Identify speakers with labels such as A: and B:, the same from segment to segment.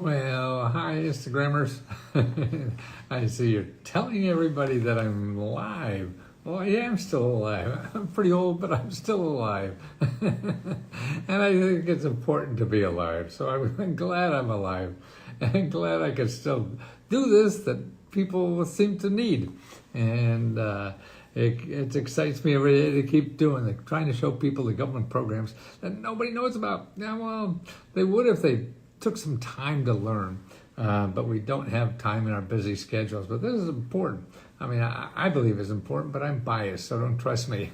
A: Well, hi, Instagrammers. I see you're telling everybody that I'm live. Well, yeah, I'm still alive. I'm pretty old, but I'm still alive. And I think it's important to be alive. So I'm glad I'm alive. And glad I can still do this that people seem to need. And it excites me every day to keep doing it, trying to show people the government programs that nobody knows about. Yeah, well, they would if they took some time to learn, but we don't have time in our busy schedules. But this is important. I mean, I believe it's important, but I'm biased, so don't trust me.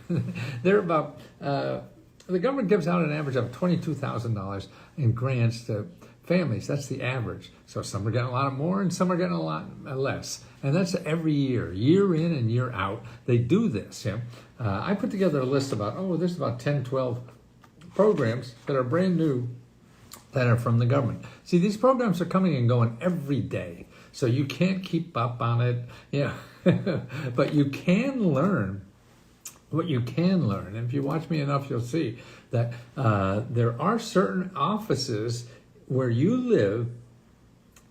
A: They're about, the government gives out an average of $22,000 in grants to families. That's the average. So some are getting a lot more and some are getting a lot less. And that's every year, year in and year out. They do this. Yeah? I put together a list about, there's about 10, 12 programs that are brand new that are from the government. See, these programs are coming and going every day, so you can't keep up on it. Yeah, but you can learn what you can learn. And if you watch me enough, you'll see that there are certain offices where you live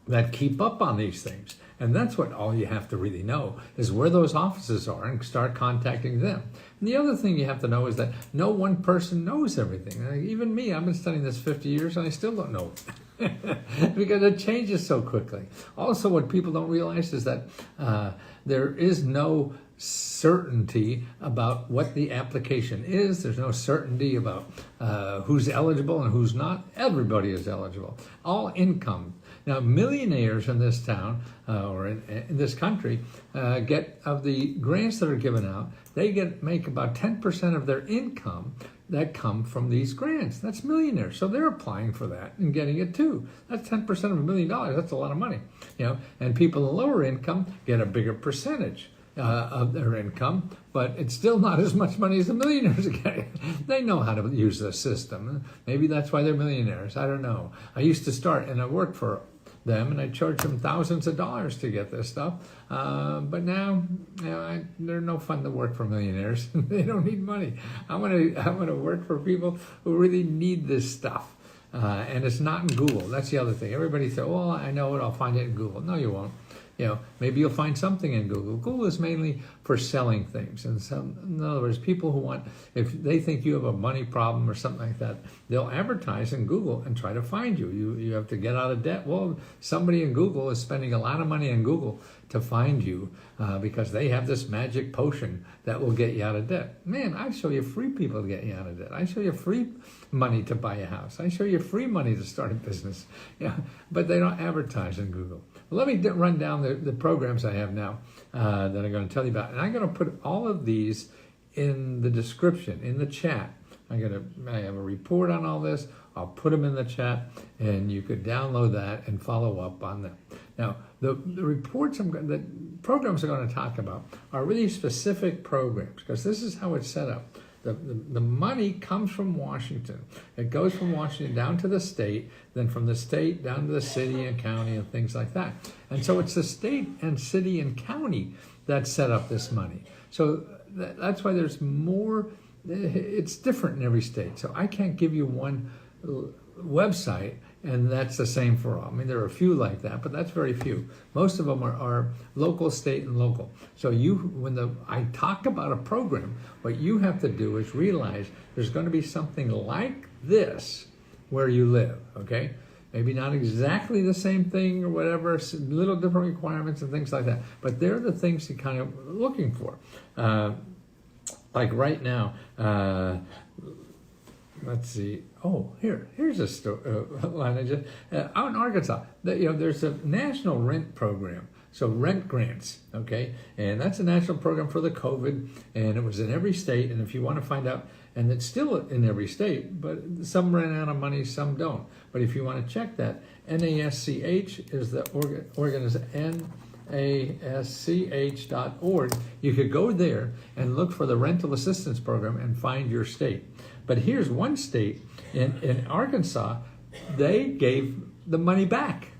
A: that keep up on these things. And that's what all you have to really know is where those offices are and start contacting them. And the other thing you have to know is that no one person knows everything. Even me, I've been studying this 50 years and I still don't know because it changes so quickly. Also, what people don't realize is that there is no certainty about what the application is. There's no certainty about who's eligible and who's not. Everybody is eligible. All income. Now, millionaires in this town or in this country get, of the grants that are given out, they make about 10% of their income that come from these grants. That's millionaires. So they're applying for that and getting it too. That's 10% of $1 million. That's a lot of money. And people in lower income get a bigger percentage of their income, but it's still not as much money as the millionaires get. They know how to use the system. Maybe that's why they're millionaires. I don't know. I used to start and I worked for them and I charged them thousands of dollars to get this stuff. But now, they're no fun to work for millionaires. They don't need money. I want to work for people who really need this stuff. And it's not in Google. That's the other thing. Everybody says, well, I know it. I'll find it in Google. No, you won't. Maybe you'll find something in Google. Google is mainly for selling things. And in other words, people who want, if they think you have a money problem or something like that, they'll advertise in Google and try to find you. You have to get out of debt. Well, somebody in Google is spending a lot of money in Google to find you because they have this magic potion that will get you out of debt. Man, I show you free people to get you out of debt. I show you free money to buy a house. I show you free money to start a business. But they don't advertise in Google. Well, let me run down the programs I have now that I'm going to tell you about. And I'm going to put all of these in the description, in the chat. I have a report on all this. I'll put them in the chat, and you could download that and follow up on them. Now, the reports, the programs I'm going to talk about are really specific programs because this is how it's set up. The money comes from Washington. It goes from Washington down to the state, then from the state down to the city and county and things like that. And so it's the state and city and county that set up this money. So that's why there's more, it's different in every state. So I can't give you one website and that's the same for all. I mean, there are a few like that, but that's very few. Most of them are local, state, and local. So when I talk about a program, what you have to do is realize there's going to be something like this where you live, okay? Maybe not exactly the same thing or whatever, little different requirements and things like that, but they're the things you're kind of looking for. Like right now, let's see. Oh, here's a line. Out in Arkansas, there's a national rent program. So rent grants, okay? And that's a national program for the COVID, and it was in every state. And if you want to find out, and it's still in every state, but some ran out of money, some don't. But if you want to check that, NASCH is the organization, NASCH.org. You could go there and look for the rental assistance program and find your state. But here's one state, in Arkansas, they gave the money back.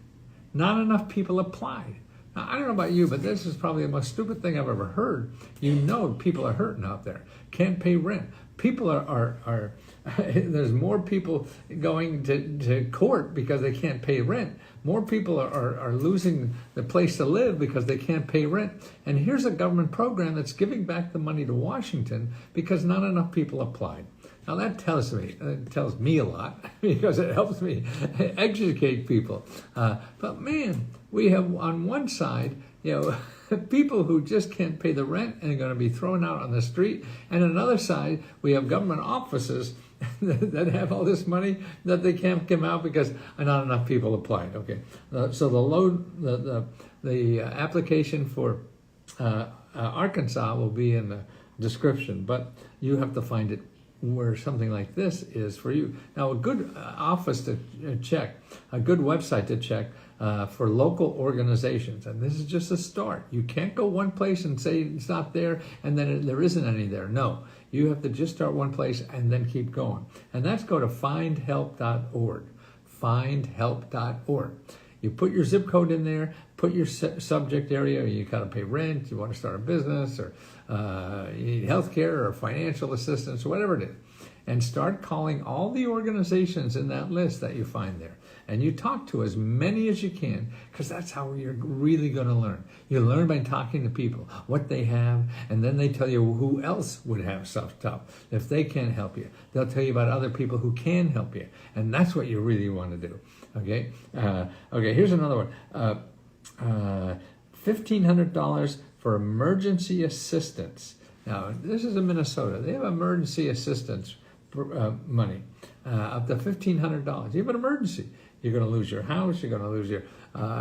A: Not enough people applied. Now, I don't know about you, but this is probably the most stupid thing I've ever heard. You know people are hurting out there. Can't pay rent. People are there's more people going to court because they can't pay rent. More people are losing the place to live because they can't pay rent. And here's a government program that's giving back the money to Washington because not enough people applied. Now that tells me a lot because it helps me educate people. But man, we have on one side, people who just can't pay the rent and are going to be thrown out on the street. And on another side, we have government offices that have all this money that they can't give out because not enough people applied. Okay, so the application for Arkansas will be in the description, but you have to find it where something like this is for you. Now, a good office to check, a good website to check for local organizations, and this is just a start. You can't go one place and say it's not there and then there isn't any there. No, you have to just start one place and then keep going. And that's go to findhelp.org, findhelp.org. You put your zip code in there, put your subject area, you got to pay rent, you want to start a business, or you need health care or financial assistance, or whatever it is. And start calling all the organizations in that list that you find there. And you talk to as many as you can, because that's how you're really going to learn. You learn by talking to people, what they have, and then they tell you who else would have stuff tough. If they can't help you, they'll tell you about other people who can help you. And that's what you really want to do. Okay, here's another one. $1,500 for emergency assistance. Now, this is in Minnesota. They have emergency assistance money, up to $1,500. You have an emergency. You're going to lose your house. You're going to lose your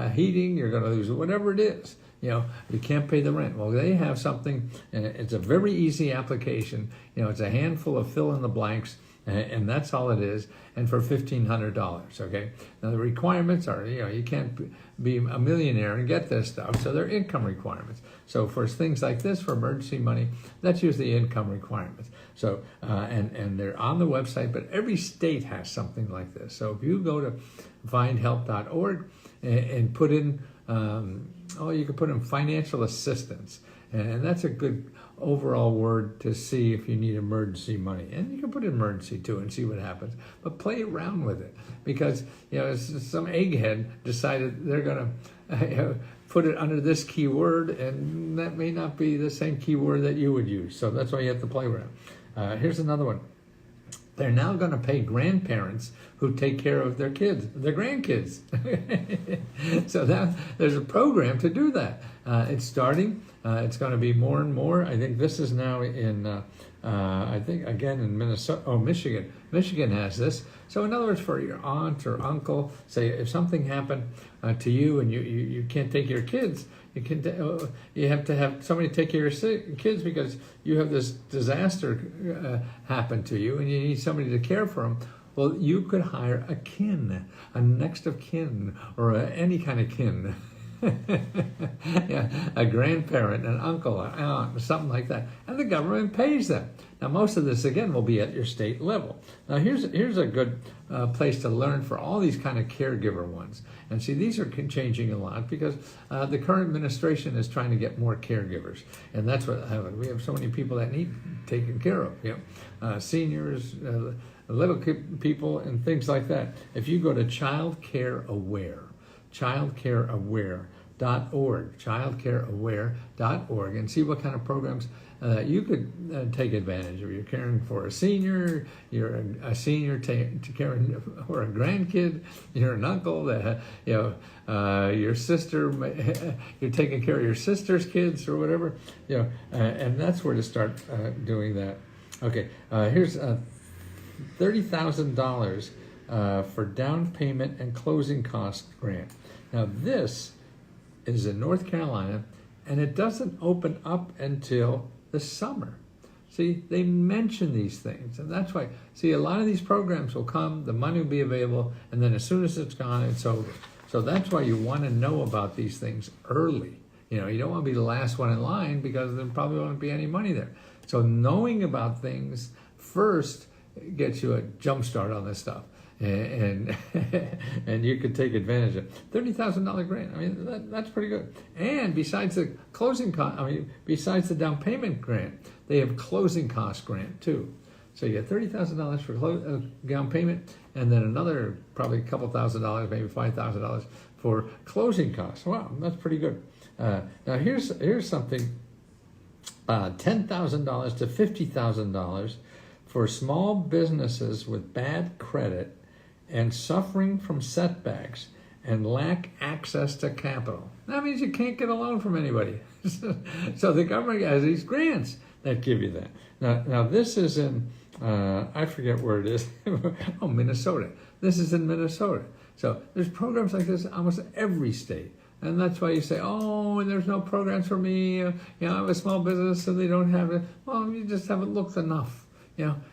A: heating. You're going to lose whatever it is. You can't pay the rent. Well, they have something, and it's a very easy application. It's a handful of fill in the blanks, and that's all it is, and for $1,500, okay? Now, the requirements are, you can't be a millionaire and get this stuff, so they're income requirements. So for things like this, for emergency money, that's usually income requirements. So, and they're on the website, but every state has something like this. So if you go to findhelp.org and put in, you can put in financial assistance, and that's a good overall word to see if you need emergency money. And you can put emergency too and see what happens. But play around with it, because some egghead decided they're going to put it under this keyword, and that may not be the same keyword that you would use. So that's why you have to play around. Here's another one. They're now going to pay grandparents who take care of their kids, their grandkids. So there's a program to do that. It's starting. It's going to be more and more. I think this is now in, I think, again, in Minnesota, Michigan. Michigan has this. So in other words, for your aunt or uncle, say if something happened to you and you can't take your kids, you have to have somebody take care of your kids because you have this disaster happen to you and you need somebody to care for them. Well, you could hire a next of kin, or any kind of kin. A grandparent, an uncle, an aunt, something like that, and the government pays them. Now, most of this again will be at your state level. Now, here's a good place to learn for all these kind of caregiver ones. And see, these are changing a lot because the current administration is trying to get more caregivers, and that's what happened. We have so many people that need taken care of. Seniors, little people, and things like that. If you go to childcareaware.org, childcareaware.org, and see what kind of programs you could take advantage of. You're caring for a senior, you're a senior caring for a grandkid, you're an uncle, your sister, you're taking care of your sister's kids or whatever, and that's where to start doing that. Okay, here's $30,000 for down payment and closing cost grant. Now this is in North Carolina, and it doesn't open up until the summer. See, they mention these things, and that's why, see, a lot of these programs will come, the money will be available, and then as soon as it's gone, it's over. So that's why you want to know about these things early. You don't want to be the last one in line because there probably won't be any money there. So knowing about things first gets you a jump start on this stuff. and and you could take advantage of $30,000 grant. I mean, that's pretty good. And besides the closing cost, besides the down payment grant, they have closing cost grant too. So you get $30,000 for down payment, and then another probably a couple $1,000, maybe $5,000 for closing costs. Wow, that's pretty good. Now here's something: $10,000 to $50,000 for small businesses with bad credit and suffering from setbacks and lack access to capital. That means you can't get a loan from anybody. So the government has these grants that give you that. Now this is in, I forget where it is. Oh, Minnesota. This is in Minnesota. So there's programs like this in almost every state. And that's why you say, oh, there's no programs for me. I have a small business, so they don't have it. Well, you just haven't looked enough.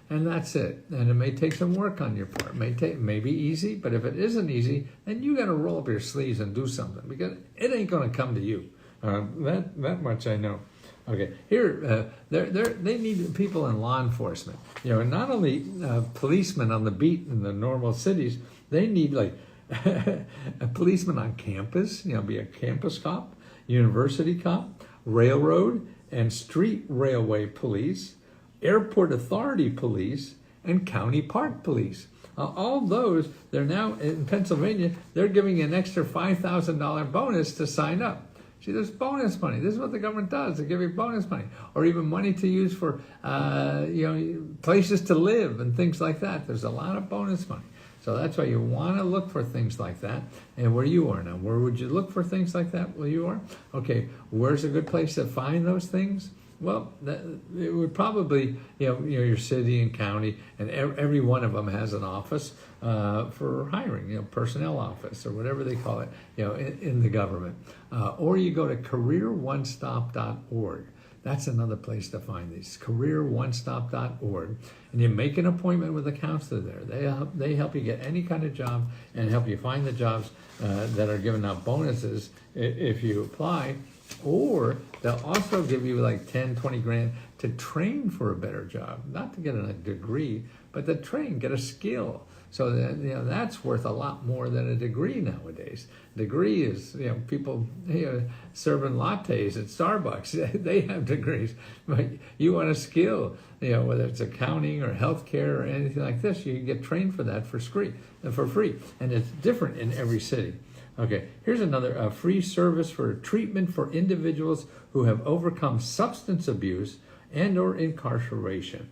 A: And that's it. And it may take some work on your part. It may be easy, but if it isn't easy, then you got to roll up your sleeves and do something, because it ain't going to come to you. That much I know. Okay, here they need people in law enforcement. And not only policemen on the beat in the normal cities, they need like a policeman on campus. Be a campus cop, university cop, railroad and street railway police, airport authority police, and county park police. All those, they're now in Pennsylvania, they're giving an extra $5,000 bonus to sign up. See, there's bonus money. This is what the government does. They give you bonus money, or even money to use for, places to live and things like that. There's a lot of bonus money. So that's why you want to look for things like that. And where you are now, where would you look for things like that where you are? Okay, where's a good place to find those things? Well, it would probably, your city and county, and every one of them has an office for hiring, personnel office or whatever they call it, in the government. Or you go to careeronestop.org. That's another place to find these, careeronestop.org. And you make an appointment with a counselor there. They help you get any kind of job and help you find the jobs that are giving out bonuses if you apply. Or they'll also give you like 10, 20 grand to train for a better job, not to get a degree, but to train, get a skill. So that, that's worth a lot more than a degree nowadays. Degree is, people serving lattes at Starbucks, they have degrees. But you want a skill, whether it's accounting or healthcare or anything like this, you can get trained for that for free. And it's different in every city. Okay, here's another free service for treatment for individuals who have overcome substance abuse and or incarceration,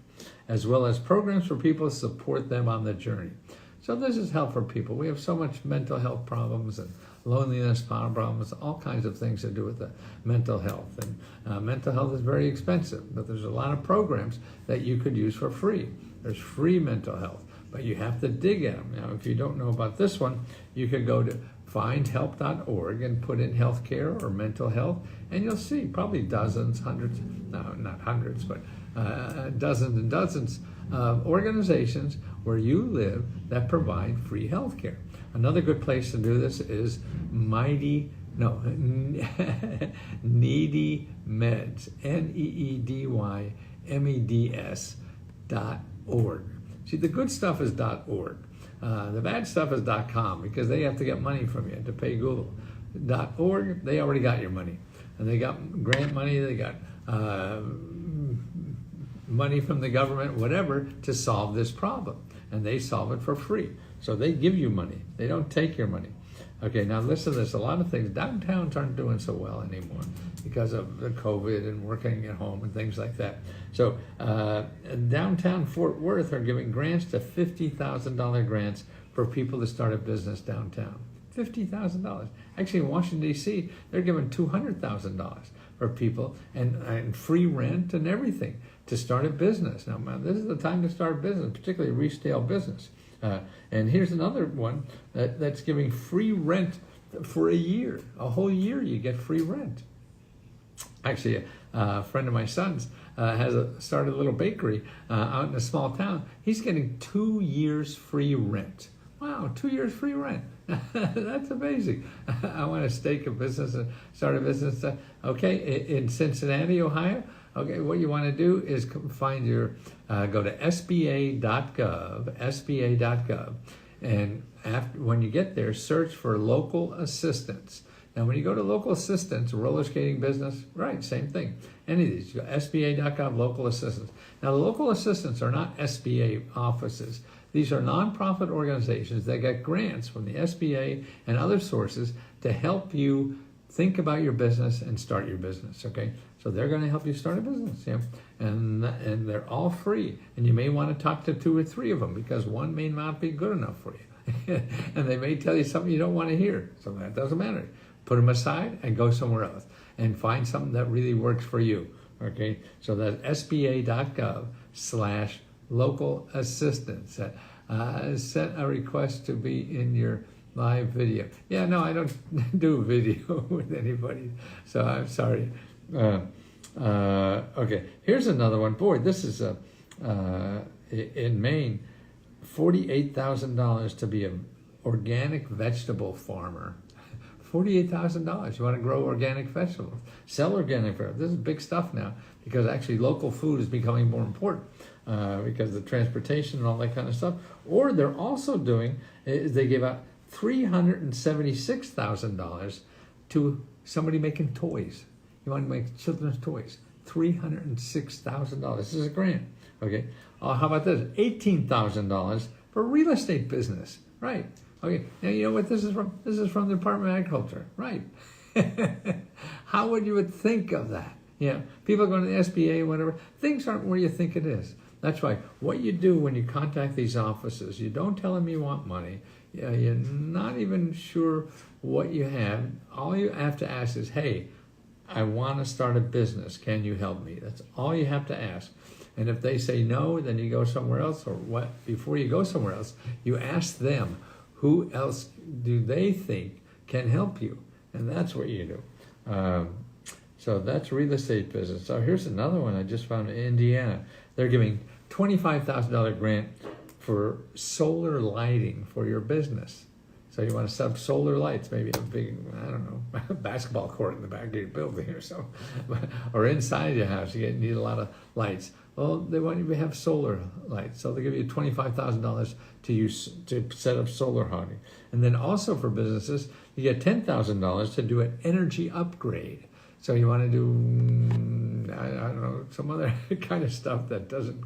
A: as well as programs for people to support them on the journey. So this is help for people. We have so much mental health problems and loneliness problems, all kinds of things to do with the mental health. And mental health is very expensive, but there's a lot of programs that you could use for free. There's free mental health, but you have to dig at them. Now, if you don't know about this one, you could go to findhelp.org and put in healthcare or mental health, and you'll see probably dozens, hundreds, no, not hundreds, but dozens and dozens of organizations where you live that provide free healthcare. Another good place to do this is Needy Meds, NEEDYMEDS.org. See, the good stuff is .org. The bad stuff is .com, because they have to get money from you to pay Google. .org, they already got your money. And they got grant money, they got money from the government, whatever, to solve this problem. And they solve it for free. So they give you money. They don't take your money. Okay, now listen to this. A lot of things, downtowns aren't doing so well anymore because of the COVID and working at home and things like that. So downtown Fort Worth are giving grants to $50,000 grants for people to start a business downtown. $50,000. Actually, in Washington, D.C., they're giving $200,000 for people and free rent and everything to start a business. Now, man, this is the time to start a business, particularly a retail business. And here's another one that's giving free rent for a year. A whole year you get free rent. Actually, a friend of my son's started a little bakery out in a small town. He's getting 2 years free rent. Wow, 2 years free rent. That's amazing. I want to stake a business and start a business. Okay, in Cincinnati, Ohio. Okay, what you want to do is find go to SBA.gov, And when you get there, search for local assistance. Now, when you go to local assistance, roller skating business, right, same thing. Any of these, you go SBA.gov, local assistance. Now, the local assistants are not SBA offices. These are nonprofit organizations that get grants from the SBA and other sources to help you think about your business and start your business, okay? So they're going to help you start a business, yeah? And they're all free. And you may want to talk to 2 or 3 of them because one may not be good enough for you. And they may tell you something you don't want to hear. So that doesn't matter. Put them aside and go somewhere else and find something that really works for you, okay? So that's SBA.gov/local assistance. Sent a request to be in your live video. Yeah, no, I don't do video with anybody, so I'm sorry. Okay, here's another one. Boy, this is in Maine, $48,000 to be an organic vegetable farmer. $48,000. You want to grow organic vegetables, sell organic vegetables. This is big stuff now because actually local food is becoming more important because of the transportation and all that kind of stuff. Or they're also doing is they give out $376,000 to somebody making toys. You want to make children's toys. $306,000. This is a grant. Okay. How about this? $18,000 for real estate business. Right. Okay, now you know what this is from? This is from the Department of Agriculture, right? How would you think of that? Yeah, people going to the SBA, whatever. Things aren't where you think it is. That's why what you do when you contact these offices, you don't tell them you want money. You're not even sure what you have. All you have to ask is, hey, I want to start a business. Can you help me? That's all you have to ask. And if they say no, then you go somewhere else. Or what? Before you go somewhere else, you ask them, who else do they think can help you? And that's what you do. So that's real estate business. So here's another one I just found in Indiana. They're giving $25,000 grant for solar lighting for your business. So you want to set up solar lights, maybe a big, I don't know, basketball court in the back of your building or so. Or inside your house, you need a lot of lights. Well, they want you to have solar lights. So they give you $25,000 to set up solar lighting. And then also for businesses, you get $10,000 to do an energy upgrade. So you want to do, I don't know, some other kind of stuff that doesn't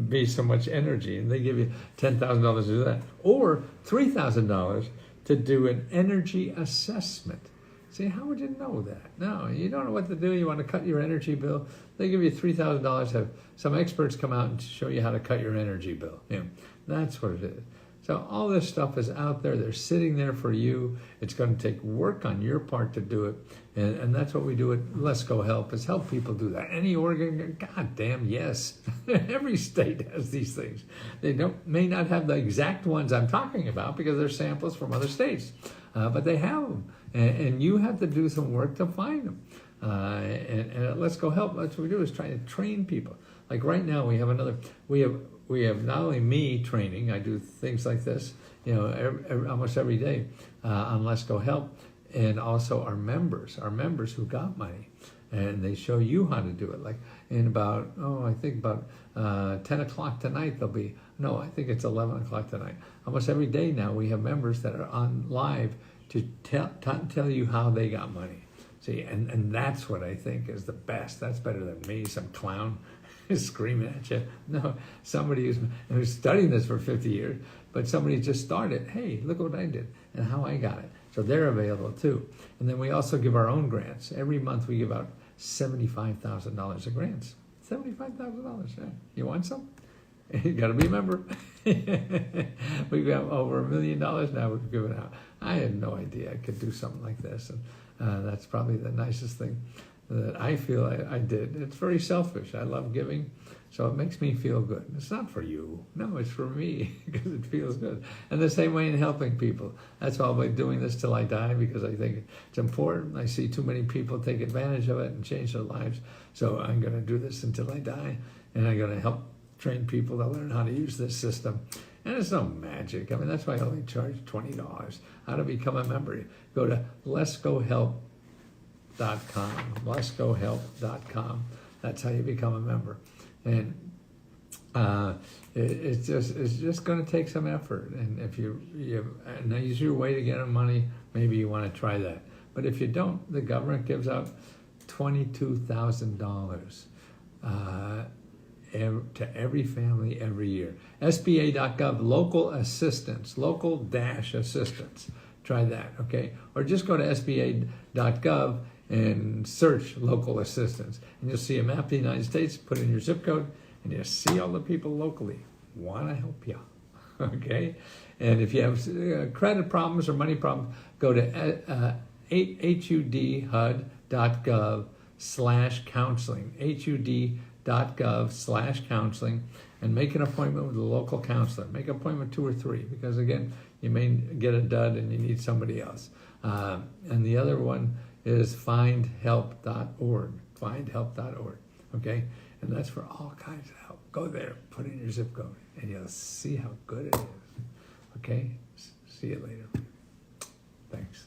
A: be so much energy. And they give you $10,000 to do that. Or $3,000 to do an energy assessment. See, how would you know that? No, you don't know what to do. You want to cut your energy bill. They give you $3,000, have some experts come out and show you how to cut your energy bill. Yeah, that's what it is. So all this stuff is out there. They're sitting there for you. It's going to take work on your part to do it. And that's what we do at Let's Go Help, is help people do that. Any organ, God damn, yes. Every state has these things. They may not have the exact ones I'm talking about because they're samples from other states. But they have them. And you have to do some work to find them. And at Let's Go Help, that's what we do, is try to train people. Like right now, we have not only me training, I do things like this, almost every day on Let's Go Help, and also our members who got money, and they show you how to do it. Like in about, I think about 10 o'clock tonight, I think it's 11 o'clock tonight. Almost every day now, we have members that are on live to tell you how they got money. See, and that's what I think is the best. That's better than me, some clown screaming at you. No, somebody who's studying this for 50 years, but somebody just started. Hey, look what I did and how I got it. So they're available too. And then we also give our own grants. Every month we give out $75,000 of grants. $75,000. Yeah. You want some? You got to be a member. We've got over $1 million now we've given out. I had no idea I could do something like this. And that's probably the nicest thing that I feel I did. It's very selfish. I love giving, so it makes me feel good. It's not for you. No, it's for me because it feels good. And the same way in helping people. That's why I'll be doing this till I die because I think it's important. I see too many people take advantage of it and change their lives. So I'm going to do this until I die, and I'm going to help train people to learn how to use this system. And it's no magic. I mean, that's why I only charge $20. How to become a member? Go to letsgohelp.com. letsgohelp.com. That's how you become a member. And It's just going to take some effort. And if you an easier way to get money, maybe you want to try that. But if you don't, the government gives out $22,000 to every family every year. SBA.gov, local assistance, local-assistance. Try that, okay? Or just go to SBA.gov and search local assistance. And you'll see a map of the United States, put in your zip code, and you'll see all the people locally want to help you, okay? And if you have credit problems or money problems, go to hudgov/counseling, hud.gov/counseling, and make an appointment with a local counselor. Make an appointment 2 or 3, because again, you may get a dud and you need somebody else. And the other one is findhelp.org, findhelp.org, okay? And that's for all kinds of help. Go there, put in your zip code, and you'll see how good it is, okay? See you later. Thanks.